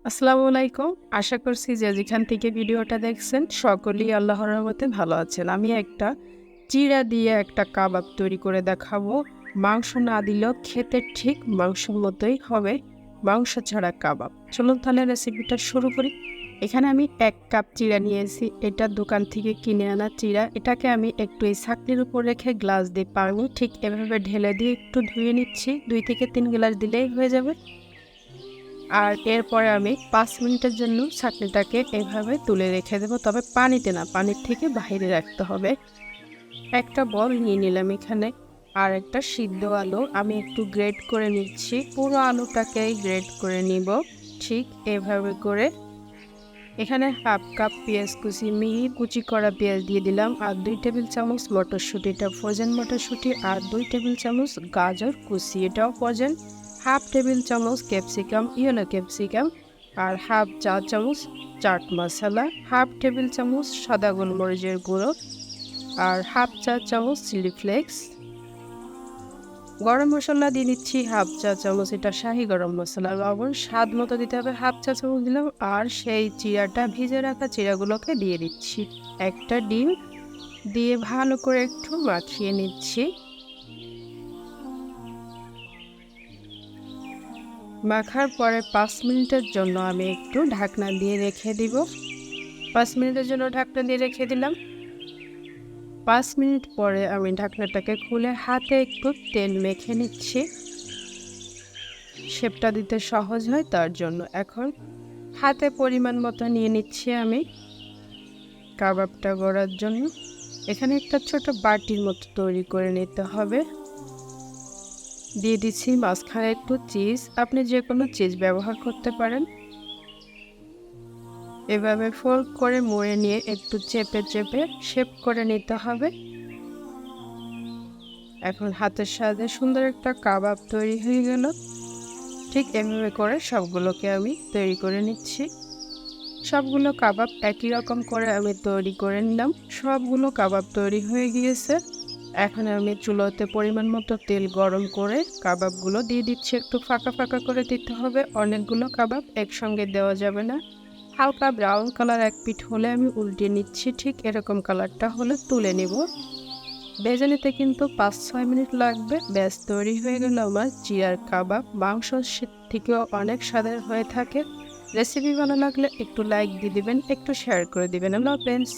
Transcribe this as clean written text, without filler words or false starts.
আসসালামু আলাইকুম। আশা করছি যে যেখান থেকে ভিডিওটা দেখছেন সকলেই আল্লাহর রহমতে ভালো আছেন। আমি একটা চিড়া দিয়ে একটা কাবাব তৈরি করে দেখাবো। মাংস না দিলেও খেতে ঠিক মাংসের মতোই হবে, মাংস ছাড়া কাবাব। চলুন তাহলে রেসিপিটা শুরু করি। এখানে আমি ১ কাপ চিড়া নিয়েছি। এটা দোকান থেকে কিনে আনা চিড়া। এটাকে আমি একটু এই ছাঁকনির উপর রেখে গ্লাস দিয়ে পানি ঠিক এভাবে ঢেলে দিয়ে একটু ধুয়ে নিচ্ছি। ২ থেকে ৩ গ্লাস দিলেই হয়ে যাবে। আর এরপরে আমি ৫ মিনিটের জন্য ছাঁকনিটাকে এভাবে তুলে রেখে দেবো, তবে পানিতে না, পানির থেকে বাইরে রাখতে হবে। একটা বল নিয়ে নিলাম এখানে, আর একটা সিদ্ধ আলু আমি একটু গ্রেট করে নিচ্ছি। পুরো আলুটাকেই গ্রেট করে নিব ঠিক এভাবে করে। এখানে হাফ কাপ পেঁয়াজ কুচি, মিহি কুচি করা পেঁয়াজ দিয়ে দিলাম, আর ২ টেবিল চামচ মটরশুঁটি, এটা ফ্রোজেন মটরশুঁটি, আর ২ টেবিল চামচ গাজর কুচি, এটাও ফ্রোজেন, হাফ টেবিল চামচ ক্যাপসিকাম, ইয়েলো ক্যাপসিকাম, আর হাফ চা চামচ চাট মশলা, হাফ টেবিল চামচ সাদা গোলমরিচের গুঁড়ো, আর হাফ চা চামচ চিলি ফ্লেক্স। গরম মশলা দিয়ে দিচ্ছি হাফ চা চামচ, এটা শাহি গরম মশলা। লবণ স্বাদ মতো দিতে হবে, হাফ চা চামচ দিলাম। আর সেই চিড়াটা, ভিজে রাখা চিড়াগুলোকে দিয়ে দিচ্ছি। একটা ডিম দিয়ে ভালো করে একটু মাখিয়ে নিচ্ছি। মাখার পরে ৫ মিনিটের জন্য আমি একটু ঢাকনা দিয়ে রেখে দিব। ৫ মিনিটের জন্য ঢাকনা দিয়ে রেখে দিলাম। ৫ মিনিট পরে আমি ঢাকনাটাকে খুলে হাতে একটু তেল মেখে নিচ্ছি, শেপটা দিতে সহজ হয় তার জন্য। এখন হাতে পরিমাণ মতো নিয়ে নিচ্ছি আমি কাবাবটা গড়ার জন্য। এখানে একটা ছোট বাটির মতো তৈরি করে নিতে হবে। দিয়ে দিচ্ছি মাঝখানে একটু চিজ, আপনি যে কোনো চিজ ব্যবহার করতে পারেন। এভাবে ফোল্ড করে মুড়ে নিয়ে একটু চেপে চেপে শেপ করে নিতে হবে। এখন হাতের সাহায্যে সুন্দর একটা কাবাব তৈরি হয়ে গেল। ঠিক এভাবে করে সবগুলোকে আমি তৈরি করে নিচ্ছি। সবগুলো কাবাব একই রকম করে আমি তৈরি করে নিলাম। সবগুলো কাবাব তৈরি হয়ে গিয়েছে। এখন আমি চুলোতে পরিমাণ মতো তেল গরম করে কাবাবগুলো দিয়ে দিচ্ছি। একটু ফাঁকা ফাঁকা করে দিতে হবে, অনেকগুলো কাবাব একসঙ্গে দেওয়া যাবে না। হালকা ব্রাউন কালার এক পিঠ হলে আমি উল্টিয়ে নিচ্ছি, ঠিক এরকম কালারটা হলে তুলে নিব। ভেজে নিতে কিন্তু ৫-৬ মিনিট লাগবে। ব্যাস তৈরি হয়ে গেল আমার চিড়ার কাবাব। মাংস থেকেও অনেক স্বাদের হয়ে থাকে। রেসিপি ভালো লাগলে একটু লাইক দিয়ে দিবেন, একটু শেয়ার করে দিবেন। আল্লাহ হাফেজ।